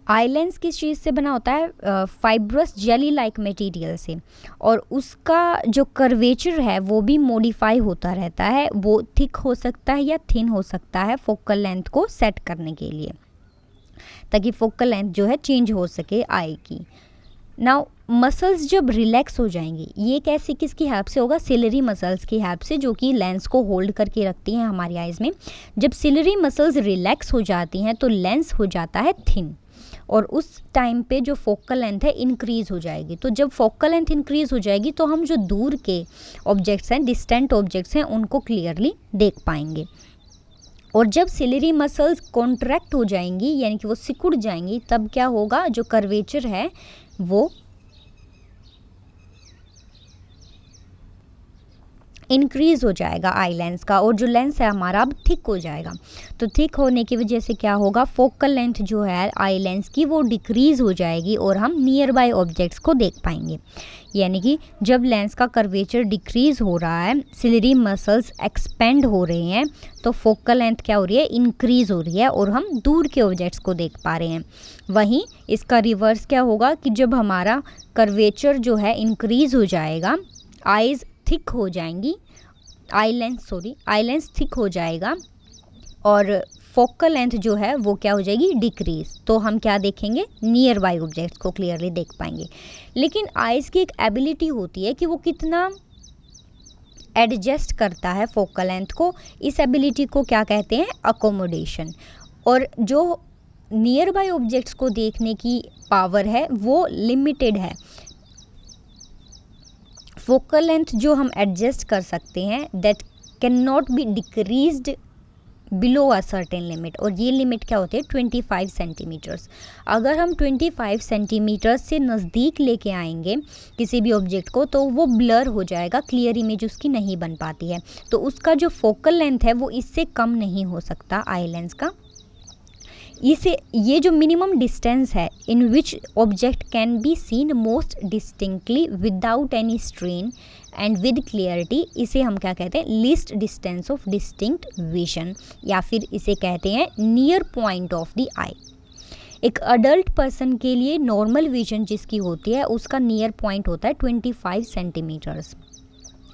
Eye lens किस चीज़ से बना होता है? फाइब्रस जेली लाइक मटेरियल से, और उसका जो कर्वेचर है वो भी मॉडिफाई होता रहता है, वो थिक हो सकता है या थिन हो सकता है फोकल लेंथ को सेट करने के लिए, ताकि फोकल लेंथ जो है चेंज हो सके आई की। नाउ मसल्स जब रिलैक्स हो जाएंगी, ये कैसे किसकी हेल्प से होगा? सिलरी मसल्स की हेल्प से, जो कि लेंस को होल्ड करके रखती हैं हमारी आइज़ में। जब सिलरी मसल्स रिलैक्स हो जाती हैं तो लेंस हो जाता है थिन, और उस टाइम पे जो फोकल लेंथ है इंक्रीज़ हो जाएगी। तो जब फोकल लेंथ इंक्रीज़ हो जाएगी तो हम जो दूर के ऑब्जेक्ट्स हैं, डिस्टेंट ऑब्जेक्ट्स हैं, उनको क्लियरली देख पाएंगे। और जब सिलरी मसल्स कॉन्ट्रैक्ट हो जाएंगी, यानी कि वो सिकुड़ जाएंगी, तब क्या होगा? जो कर्वेचर है वो इंक्रीज हो जाएगा आई लेंस का, और जो लेंस है हमारा अब थिक हो जाएगा। तो थिक होने की वजह से क्या होगा? फोकल लेंथ जो है आई लेंस की वो डिक्रीज हो जाएगी, और हम नियर बाय ऑब्जेक्ट्स को देख पाएंगे। यानी कि जब लेंस का कर्वेचर डिक्रीज हो रहा है, सिलरी मसल्स एक्सपेंड हो रहे हैं, तो फोकल लेंथ क्या हो रही है? इंक्रीज हो रही है, और हम दूर के ऑब्जेक्ट्स को देख पा रहे हैं। वहीं इसका रिवर्स क्या होगा कि जब हमारा कर्वेचर जो है इंक्रीज हो जाएगा, आईज थिक हो जाएंगी, आई लेंस थिक हो जाएगा, और फोकल लेंथ जो है वो क्या हो जाएगी? डिक्रीज। तो हम क्या देखेंगे? नियर बाय ऑब्जेक्ट्स को क्लियरली देख पाएंगे। लेकिन आइज़ की एक एबिलिटी होती है कि वो कितना एडजस्ट करता है फोकल लेंथ को। इस एबिलिटी को क्या कहते हैं? अकोमोडेशन। और जो नियर बाय ऑब्जेक्ट्स को देखने की पावर है वो लिमिटेड है। फोकल लेंथ जो हम एडजस्ट कर सकते हैं, that can not be decreased below a certain limit, और ये लिमिट क्या होती है? 25 सेंटीमीटर्स। अगर हम 25 सेंटीमीटर्स से नज़दीक लेके आएंगे किसी भी ऑब्जेक्ट को, तो वो ब्लर हो जाएगा, क्लियर इमेज उसकी नहीं बन पाती है। तो उसका जो फोकल लेंथ है वो इससे कम नहीं हो सकता आई लेंस का। इसे ये जो मिनिमम डिस्टेंस है in which object can be seen most distinctly without any strain and with clarity, इसे हम क्या कहते हैं? Least distance of distinct vision, या फिर इसे कहते हैं near point of the eye. एक अडल्ट पर्सन के लिए नॉर्मल विजन जिसकी होती है उसका नियर पॉइंट होता है 25 सेंटीमीटर्स।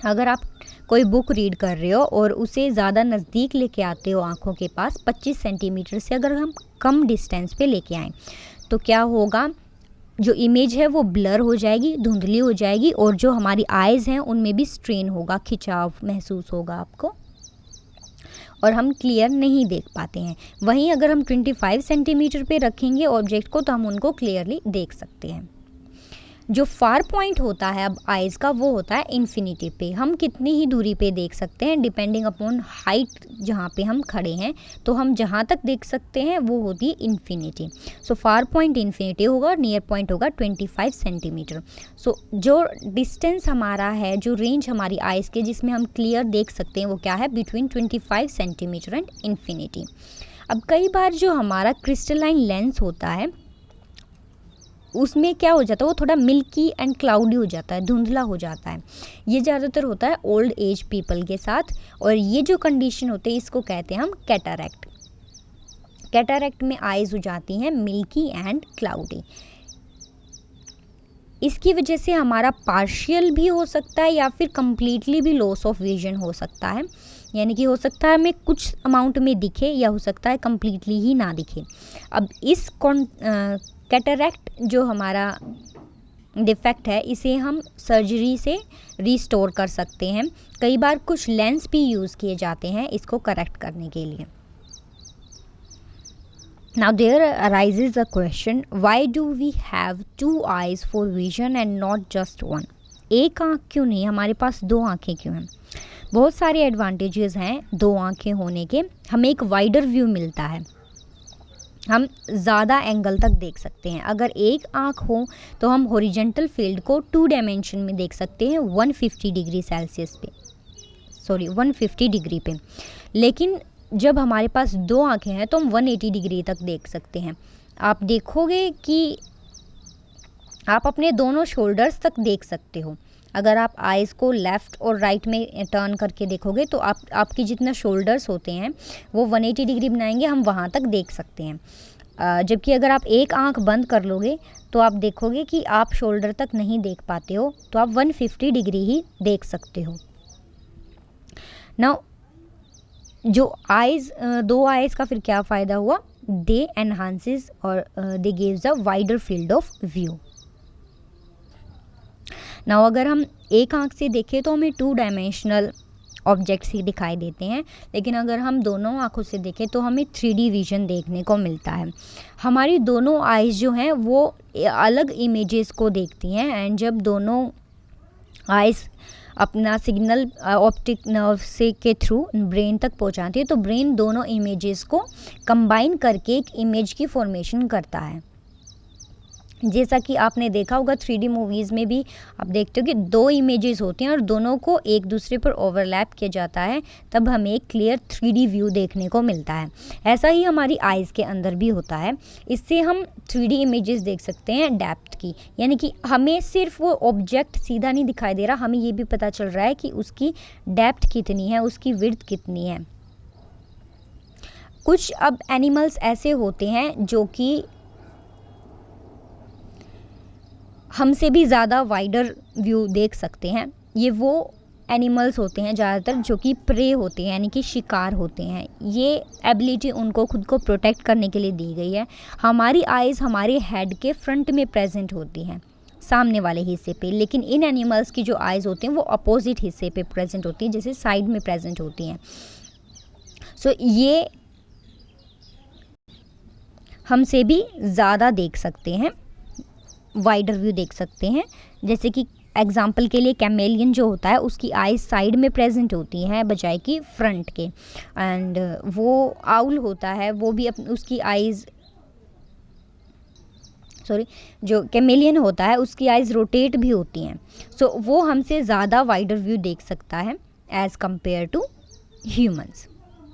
अगर आप कोई बुक रीड कर रहे हो और उसे ज़्यादा नज़दीक लेके आते हो आँखों के पास, 25 सेंटीमीटर से अगर हम कम डिस्टेंस पे लेके आएँ, तो क्या होगा? जो इमेज है वो ब्लर हो जाएगी, धुंधली हो जाएगी, और जो हमारी आइज़ हैं उनमें भी स्ट्रेन होगा, खिंचाव महसूस होगा आपको, और हम क्लियर नहीं देख पाते हैं। वहीं अगर हम 25 सेंटीमीटर पे रखेंगे ऑब्जेक्ट को, तो हम उनको क्लियरली देख सकते हैं। जो फार पॉइंट होता है अब आइज़ का, वो होता है इन्फिनिटी पे। हम कितनी ही दूरी पे देख सकते हैं, डिपेंडिंग अपॉन हाइट जहाँ पे हम खड़े हैं, तो हम जहाँ तक देख सकते हैं वो होती है इन्फिनिटी। सो फार पॉइंट इन्फिनिटी होगा और नियर पॉइंट होगा 25 सेंटीमीटर। सो जो डिस्टेंस हमारा है, जो रेंज हमारी आइज़ के जिसमें हम क्लियर देख सकते हैं, वो क्या है? Between 25 centimetre and infinity. अब कई बार जो हमारा क्रिस्टलाइन लेंस होता है उसमें क्या हो जाता है? वो थोड़ा मिल्की एंड क्लाउडी हो जाता है, धुंधला हो जाता है। ये ज़्यादातर होता है ओल्ड एज पीपल के साथ, और ये जो कंडीशन होती है इसको कहते हैं हम कैटरैक्ट। कैटरैक्ट में आइज़ हो जाती हैं मिल्की एंड क्लाउडी। इसकी वजह से हमारा पार्शियल भी हो सकता है या फिर कंप्लीटली भी लॉस ऑफ विजन हो सकता है। यानी कि हो सकता है हमें कुछ अमाउंट में दिखे, या हो सकता है कंप्लीटली ही ना दिखे। अब इस कैटरैक्ट जो हमारा डिफेक्ट है, इसे हम सर्जरी से रिस्टोर कर सकते हैं। कई बार कुछ लेंस भी यूज़ किए जाते हैं इसको करेक्ट करने के लिए। Now there arises a question, why do we have two eyes for vision and not just one? एक आँख क्यों नहीं, हमारे पास दो आँखें क्यों हैं? बहुत सारे एडवांटेजेस हैं दो आँखें होने के। हमें एक वाइडर व्यू मिलता है, हम ज़्यादा एंगल तक देख सकते हैं। अगर एक आँख हो तो हम हॉरिजेंटल फील्ड को 2 डायमेंशन में देख सकते हैं 150 डिग्री सेल्सियस पे, 150 डिग्री पे। लेकिन जब हमारे पास दो आँखें हैं तो हम 180 डिग्री तक देख सकते हैं। आप देखोगे कि आप अपने दोनों शोल्डर्स तक देख सकते हो। अगर आप आइज़ को लेफ़्ट और राइट में टर्न करके देखोगे तो आपकी जितना शोल्डर्स होते हैं वो 180 डिग्री बनाएंगे, हम वहाँ तक देख सकते हैं। जबकि अगर आप एक आंख बंद कर लोगे तो आप देखोगे कि आप शोल्डर तक नहीं देख पाते हो, तो आप 150 डिग्री ही देख सकते हो। नाउ जो आइज़, दो आइज़ का फिर क्या फ़ायदा हुआ, दे एनहांसेस और they gives a wider field of view. Now अगर हम एक आंख से देखें तो हमें 2 डायमेंशनल ऑब्जेक्ट्स ही दिखाई देते हैं, लेकिन अगर हम दोनों आंखों से देखें तो हमें 3D विजन देखने को मिलता है। हमारी दोनों आइज़ जो हैं वो अलग इमेजेस को देखती हैं, एंड जब दोनों आइज़ अपना सिग्नल ऑप्टिक नर्व से के थ्रू ब्रेन तक पहुंचाती है, तो ब्रेन दोनों इमेजेस को कंबाइन करके एक इमेज की फॉर्मेशन करता है। जैसा कि आपने देखा होगा 3D मूवीज़ में भी आप देखते हो कि 2 इमेजेस होती हैं और दोनों को एक दूसरे पर ओवरलैप किया जाता है, तब हमें एक क्लियर 3D व्यू देखने को मिलता है। ऐसा ही हमारी आइज़ के अंदर भी होता है। इससे हम 3D इमेजेस देख सकते हैं डेप्थ की, यानी कि हमें सिर्फ वो ऑब्जेक्ट सीधा नहीं दिखाई दे रहा, हमें ये भी पता चल रहा है कि उसकी डेप्थ कितनी है, उसकी विड्थ कितनी है। कुछ अब एनिमल्स ऐसे होते हैं जो कि हमसे भी ज़्यादा वाइडर व्यू देख सकते हैं। ये वो एनिमल्स होते हैं ज़्यादातर जो कि प्रे होते हैं, यानी कि शिकार होते हैं। ये एबिलिटी उनको खुद को प्रोटेक्ट करने के लिए दी गई है। हमारी आइज़ हमारे हेड के फ्रंट में प्रेजेंट होती हैं, सामने वाले हिस्से पे, लेकिन इन एनिमल्स की जो आइज़ होती हैं वो अपोजिट हिस्से पे प्रेजेंट होती हैं, जैसे साइड में प्रेजेंट होती हैं। सो ये हमसे भी ज़्यादा देख सकते हैं, वाइडर व्यू देख सकते हैं। जैसे कि एग्जाम्पल के लिए कैमेलियन जो होता है उसकी आइज साइड में प्रेजेंट होती हैं बजाय कि फ्रंट के, एंड वो आउल होता है वो भी उसकी आइज़ जो कैमेलियन होता है उसकी आइज़ रोटेट भी होती हैं। सो वो हमसे ज़्यादा वाइडर व्यू देख सकता है एज़ कंपेयर टू ह्यूमंस।